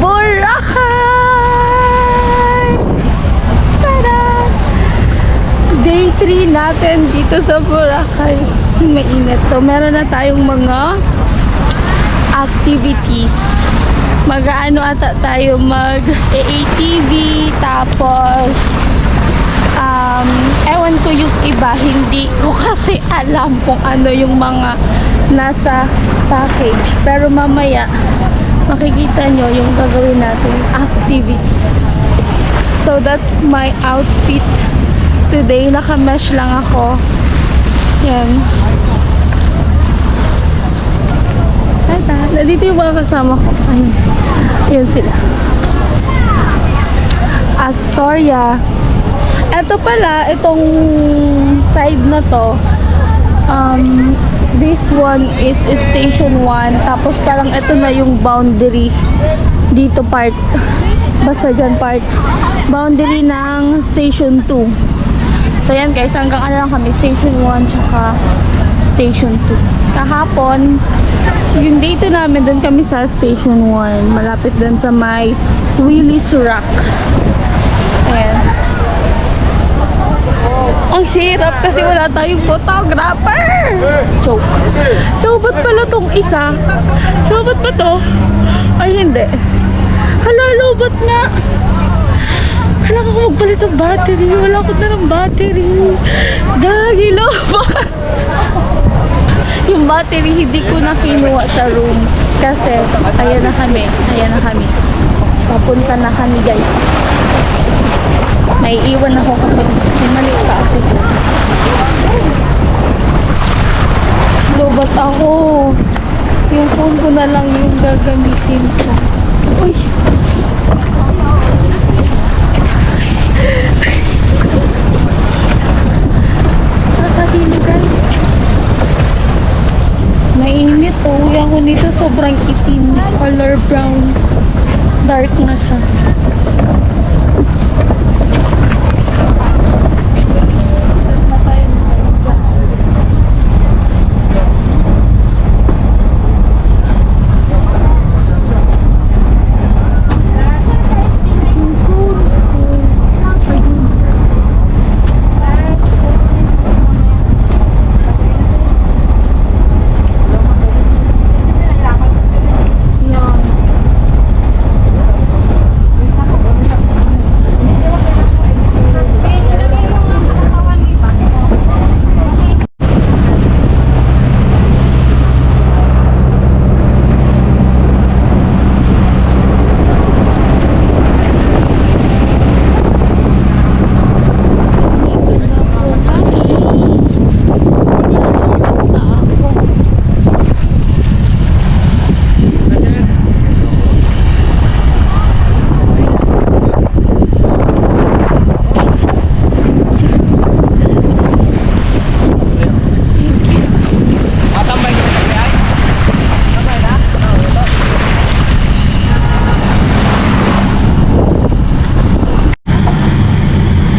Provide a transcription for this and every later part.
Boracay! Tada! Day 3 natin dito sa Boracay. Mainit. So, meron na tayong mga activities. Mag-ano ata tayo, mag-AATV, tapos ewan ko yung iba, hindi ko kasi alam kung ano yung mga nasa package. Pero mamaya, makikita nyo yung gagawin natin activities. So, that's my outfit today. Naka-mesh lang ako. Yan. Nandito yung mga kasama ko. Ayun. Ayun sila. Astoria. Ito pala, itong side na to, this one is station 1. Tapos parang ito na yung boundary. Dito part. Basta dyan part. Boundary ng station 2. So yan guys, hanggang ano lang kami, station 1 tsaka station 2. Kahapon, yung dito namin, doon kami sa station 1. Malapit doon sa may Willis Rock. Ayan. Ang hirap kasi wala tayong photographer. Joke. Lobot pala tong isa. Lobot ba to? Ay, hindi. Hala, lobot nga. Kailangan ko magpalit ng battery. Wala ko na ng battery. Gagi, lobot. Yung battery hindi ko na kinuha sa room. Kasi, ayan na kami. Ayan na kami. Papunta na kami, guys. Naiiwan ako kapag maliit pa ako. Lobot ako. Yung phone ko na lang yung gagamitin ko. Uy! Nakahilo guys. Mainit to. Uwi ako nito sobrang itim. Color brown. Dark na siya.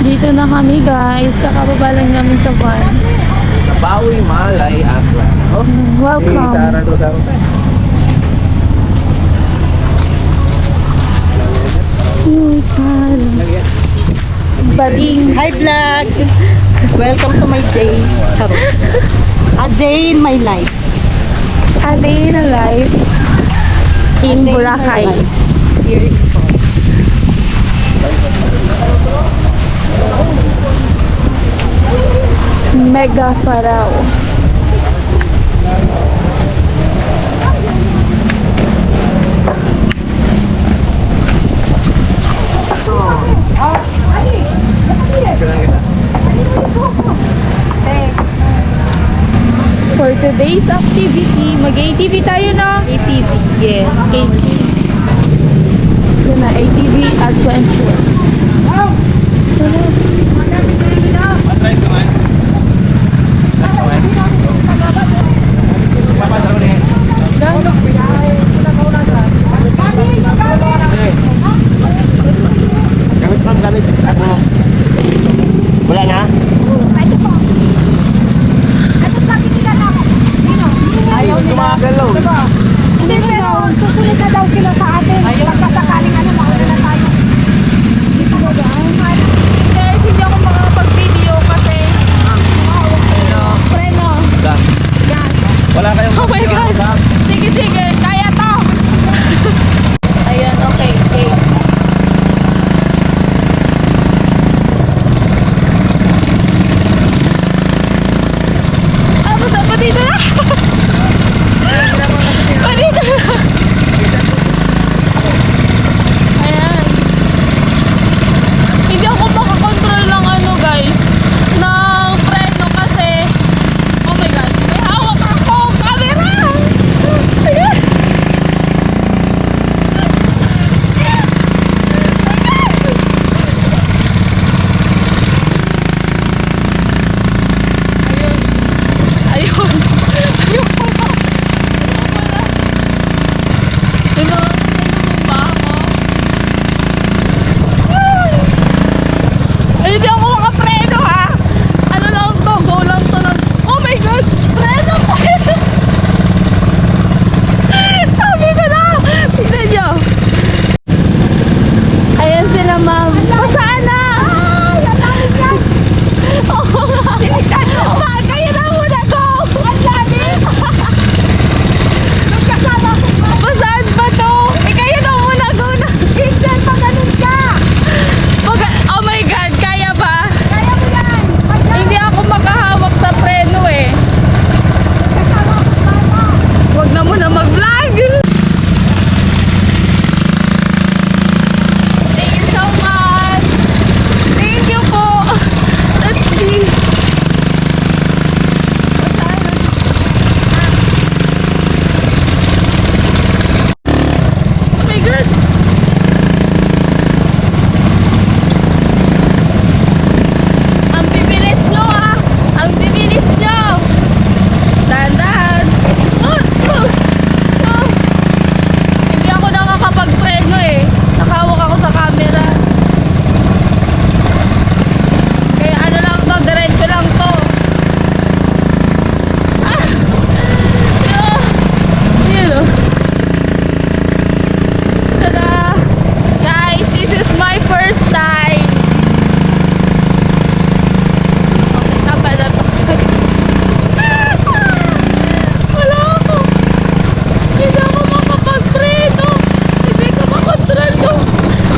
Dito na kami guys, kakababa lang namin sa van. Bawi Malay Akla. Oh, welcome. Bading. Hi vlog! Welcome to my day. Charot. A day in my life. A day in a life in Boracay. Here in Boracay. Mega Farao. For today's activity, mag-ATV tayo na. ATV, yes. ATV. Yun na, ATV adventure. Wala na? Ito po. Ito sabi nila na ako. Sino? Ayaw nila. Gumagalaw. Hindi, pero Susunod na daw sila sa atin. Pagkasakaling ano, mauna na tayo. Guys, hindi ako makakapag-video kasi preno. Gas. Wala kayong Oh my God. gas. Sige, sige. Kaya to. Ayan, okay. Okay. Ah, pa dito na. Pa dito na. Ayan. Hindi ako makakontrol ng ano, guys, ng preno kasi oh my God, may hawak ako camera. Ayan. Ayun. Ayun pala. May mga ba ako? Ay, hindi ako makapreno ha. Ano lang to, go lang to ng... Oh my God! Preno po! Sabi ko na! Tignan nyo! Ayan sila, ma'am. Pasaan na? Oo nga. Mahal kayo na muna ko! Ang lalim! Pasaan ba to? Eh, kayo na muna ko na. Vincent, pag-anong ka? Oh my God, kaya ba? Kaya mo yan! Hindi ako makahawak sa preno eh. Huwag na muna mag-vlog. Thank you so much. Thank you po. Let's see. Oh my God. Ang bibilis nyo ah! Ang bibilis nyo! Dahan-dahan! Hindi ako nakakapag-preno eh. Nakahawak ako sa camera. Kaya ano lang to, diretso lang to. Ah! Yun oh. Tada! Guys, this is my first time. Tama na to. Wala ako. Hindi ako makapag-preno. Hindi ko makontrol yung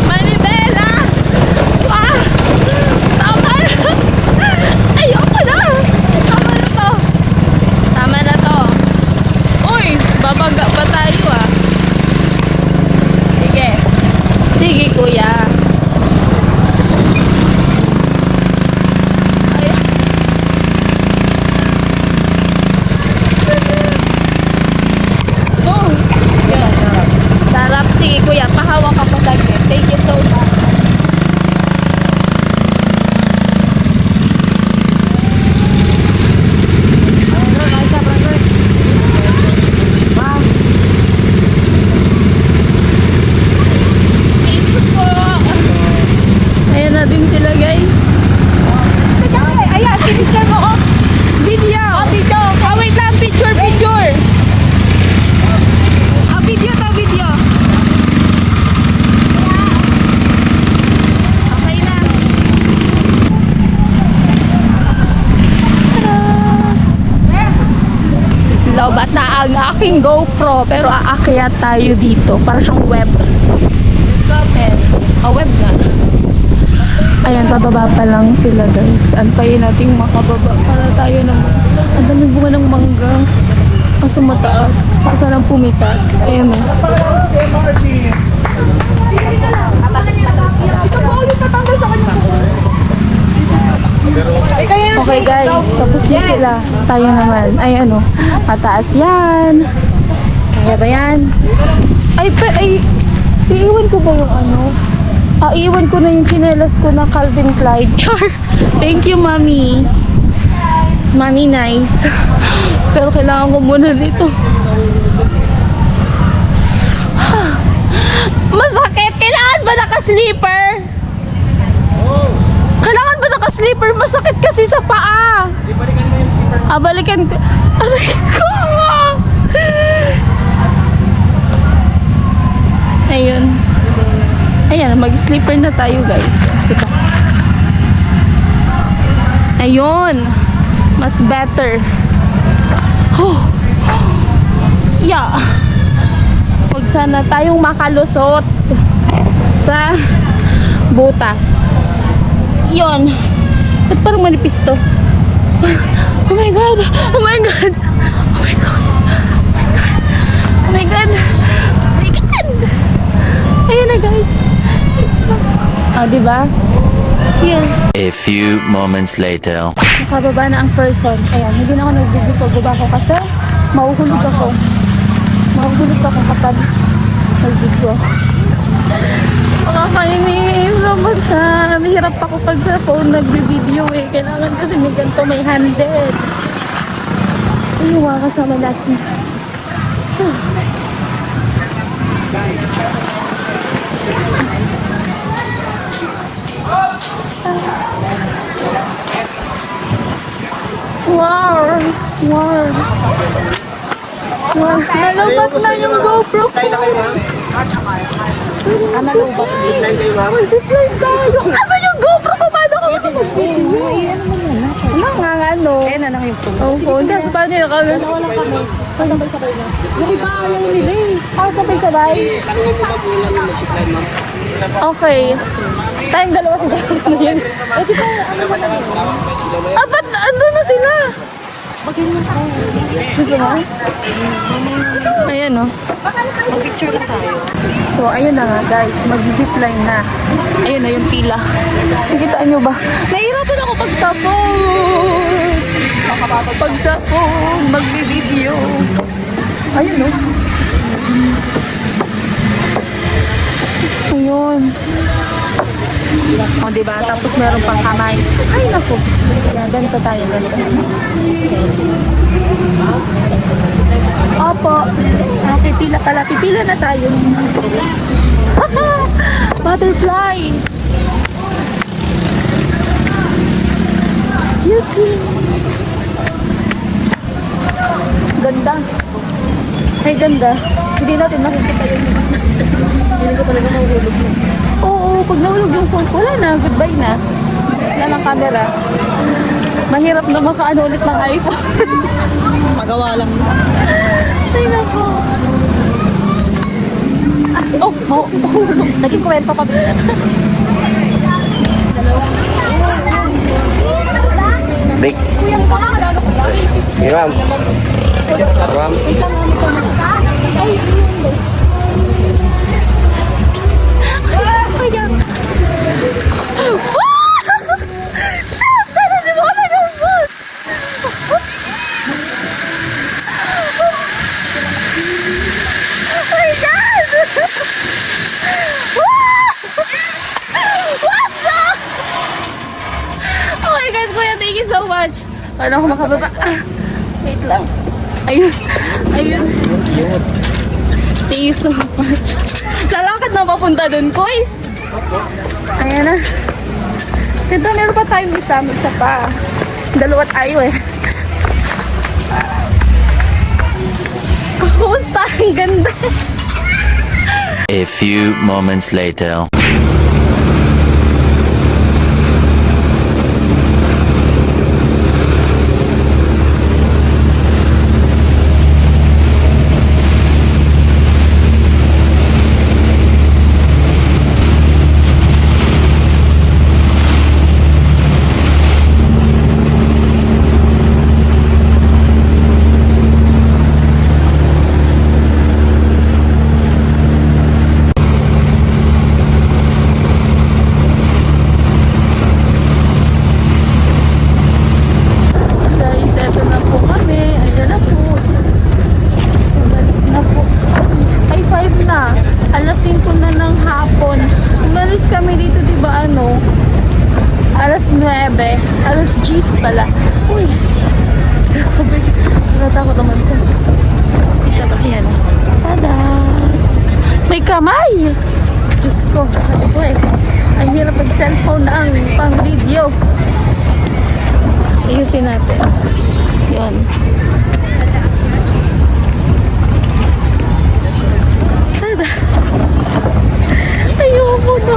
manibela. Ah! Tama na. Ayoko na. Tama na to. Tama na to. Uy, babaga pa tayo ah. Sige. Sige, kuya. Ay. Oh, yan. Sarap. Sige kuya, pahawak ako saglit. Thank you so much. Thank you po. Ayan na din sila guys. Ayan, sinicture mo ko. Video. Oh, video. Oh, wait lang. Picture, picture. Video to, video. Okay na. Lobat na ang aking GoPro pero aakyat tayo dito para siyang web. Web na. Ayan, pababa pa lang sila guys. Antayin nating makababa para tayo naman. Ang dami bunga ng mangga. Kaso mataas. Gusto ko sanang pumitas. Ayan o. Isang buo yung tatanggal sa kanya. Okay guys, tapos na sila. Tayo naman. Ay ano, mataas yan. Kaya ba yan? Ay, iiwan ko ba yung ano? Iiwan ko na yung chinelas ko na Calvin Klein. Char! Thank you, mami. Mami, nice. Pero kailangan ko muna dito. Masakit! Kailangan ba naka-sleeper? Kailangan ba naka-sleeper? Masakit kasi sa paa. Balikan mo yung slipper. Balikan ko. Aray ko! Ayan, mag-sleeper na tayo guys. Diba? Ayun. Mas better. Oh. Yeah. Huwag sana tayong makalusot sa butas. Yun. Ba't parang manipis to? Oh my God! Oh my God! Oh my God! Oh my God! Oh my God! Ayan na guys. Oh, diba? Here. A few moments later. Nakababa na ang first one. Ayan, hindi na ako nagbibig pagbaba ko kasi mahuhulog ako. Mahuhulog ako kapag nag-video. Nakakainis naman siya. Nahirap ako pag sa phone nagbi-video eh. Kailangan kasi may ganito, may handle. So yung mga kasama natin. Wow! Wow! Wow! Nalobat na yung GoPro ko! Nalobat. Mag-zipline tayo! Asan yung GoPro ko? Paano ko makapag-video? Wala nga nga no. Ayan na lang yung phone. Oh, phone. Tapos paano yung kami? Wala kami. Pasabay-sabay na. Yung iba ayaw nila eh. Sabay-sabay? Okay. Tayong dalawa sa dalawa yun. Eh di ba, ano ba lang yun? Ah, ba't andun na sila? Mag-ganyan tayo. Gusto mo? Ayan o. Mag-picture lang tayo. So, ayun na nga guys. Mag-zipline na. Ayun na yung pila. Nakikitaan nyo ba? Nahihirapan ako pag sa phone. Pag sa phone, magbi-video. Ayun o. Ayun. O, diba? Tapos meron pang kamay. Ay, naku. Yan, ganito tayo. Ganito. Opo. Ah, pipila pala. Pipila na tayo. Butterfly. Excuse me. Ganda. Ay, ganda. Hindi natin makikita yun. Hindi ko talaga mahulog na. Oo, pag nahulog yung phone, wala na. Goodbye na. Wala ng camera. Mahirap na makaano ulit ng iPhone. Magawa lang. Ay, nako. Oh, mahulog. Naging kwento pa bigla. Break. Kuya, baka malalo ko lang. Ma'am. Ma'am. Ay, yun. Kaya. Shit! Sana di mo kami ng bus! Oh my God! What the? Oh my God, Kuya, thank you so much. Paano ako makababa? Wait lang. Ayun. Ayun. Thank you so much. Lalakad na papunta dun, Kuys. Ayan na. Ganda, meron pa tayong isa pa. Dalawa tayo eh. Kumusta? Ang ganda. A few moments later. Guys, eto na po kami. Ayan na po. Balik na po. Ay, 5 na. Alas 5 na ng hapon. Umalis kami dito, diba ano? Alas 9. Alas 10 pala. Uy. Grabe. Natakot naman ko. Kita ba? Ayan. Tada! May kamay! Diyos ko. Sabi ko eh. Ang hirap pag-cellphone na ang pang-video. Ayusin natin. Yun. Tada! Ayoko na.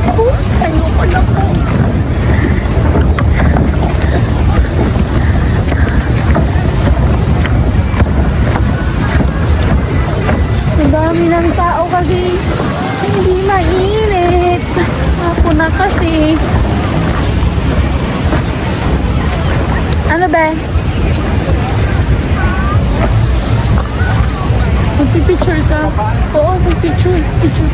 Ilang tao kasi hindi mainit. Ako na kasi. Ano ba? Magpipicture ka? Oo, magpicture. Picture.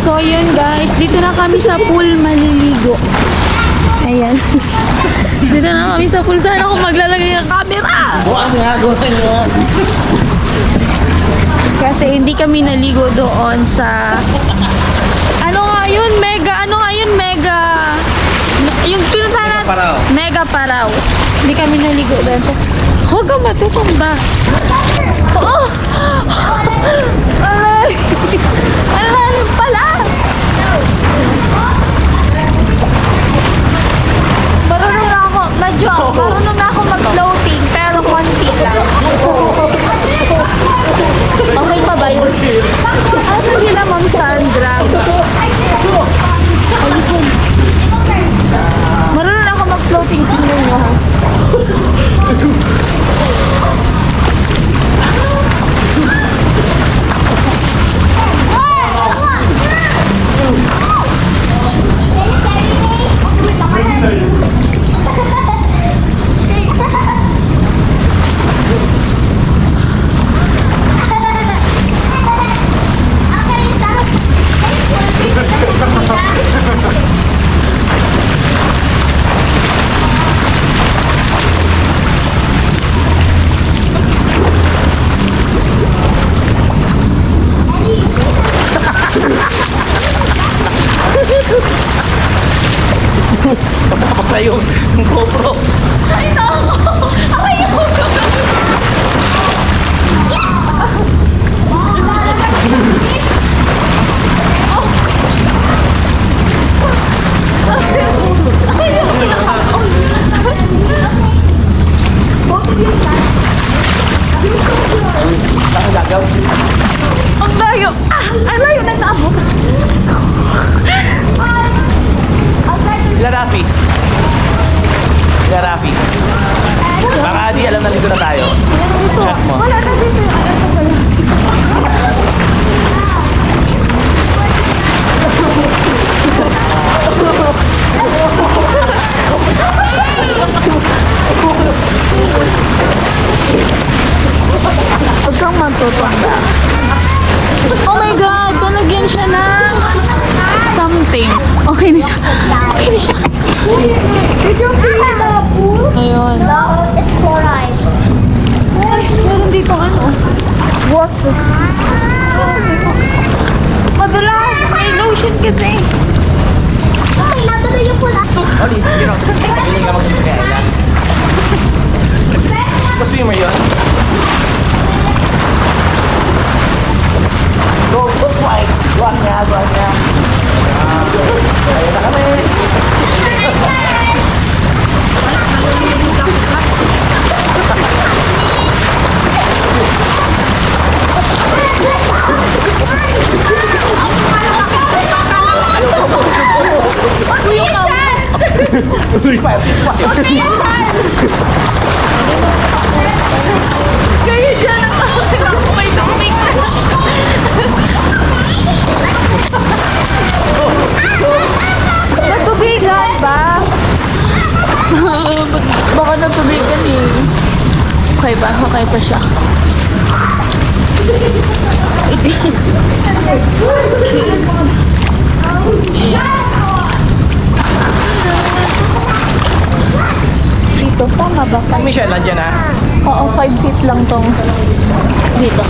So, yun guys. Dito na kami sa pool maliligo. Ayan. Dito na kami sa pool. Sana ako maglalagay ng camera. Kasi hindi kami naligo doon sa... Ano nga yun? Mega... Yung pinuntahan natin... Paraw. Mega Paraw. Hindi kami naligo doon sa... Huwag ka matutumba. Oo! Alay! Alalim pala! Marunong na ako mag-floating, pero konti lang. Okay pa ba yun? Asan sila, Ma'am Sandra? Ayun. Marunong na ako mag-floating, tingnan nyo ha. Yung GoPro. Ay, ako! Ay, ako! Ang layo! Ang layo ng naabot! Rafi. Baka di alam na dito na tayo. Check mo. Wala na dito yung ano sa Huwag kang matutunda. Oh my God! Talagyan siya ng something. Okay na siya. Ayun. Ay, meron dito ano? What's it? Madalas, may lotion kasi. Oli, you know, hindi ka mag-swimmer. Mag-swimmer yun? Go, white. Guwan niya. Ayun na kami. Kayo dyan ang ako may tumik na. Natubigan ba? Baka natubigan eh. Okay ba? Okay pa siya. Dito, tama ba? Si Michelle, nandiyan na. Oo, 5 feet lang tong dito.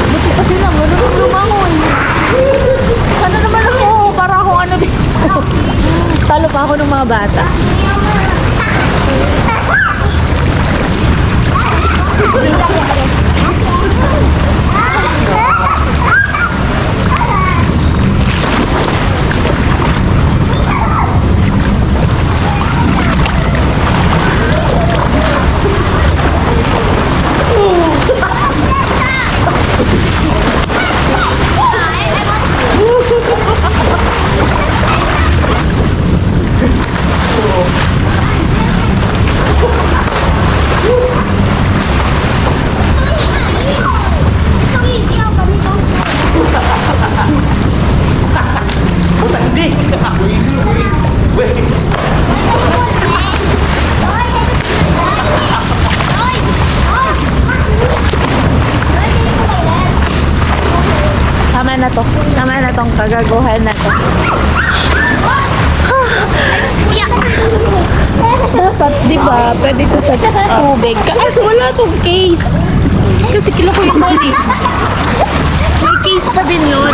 Buti pa sila, marunong lumangoy. Ano naman ako? Para akong ano dito. Talo pa ako ng ng mga bata. Puta, hindi! Wait! Tama na to. Tama na tong kagaguhan na to. Dapat, di ba, pwede to sa tubig. Kaso wala tong case. Kasi kilo ko yung mall eh. May case pa din yun.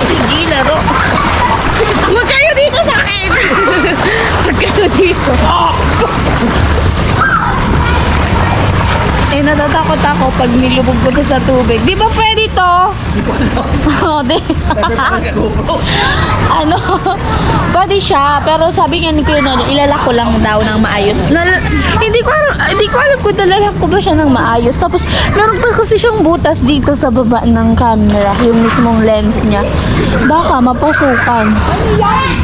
Sige, laro. Huwag kayo dito sa akin! Huwag kayo dito. Eh, natatakot ako pag nilubog ko to sa tubig. Di ba pwede to? Oo, di. Ano? Pwede siya, pero sabi nga ni Kuya Noli, ilalak ko lang daw ng maayos. Hindi ko alam kung nalalak ko ba siya ng maayos. Tapos, meron pa kasi siyang butas dito sa baba ng camera, yung mismong lens niya. Baka mapasukan.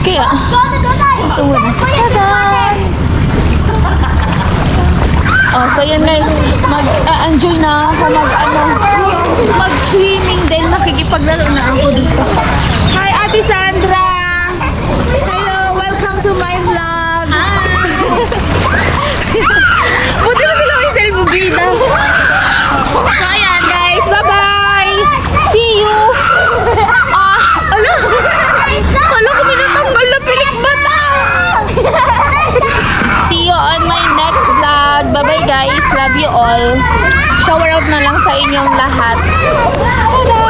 Kaya, ito na. Tadan! Oh, so yun guys, mag-enjoy na ako mag-swimming din, makikipaglaro na ako dito. Hi, Ate Sandra! Hello, welcome to my vlog! Buti na sila may selfie-bida. So ayan guys, bye-bye! See you! Ala! Kala ko minatanggal na pilik mata! See you on my next vlog. Bye-bye guys. Love you all. Shower out na lang sa inyong lahat. Tada!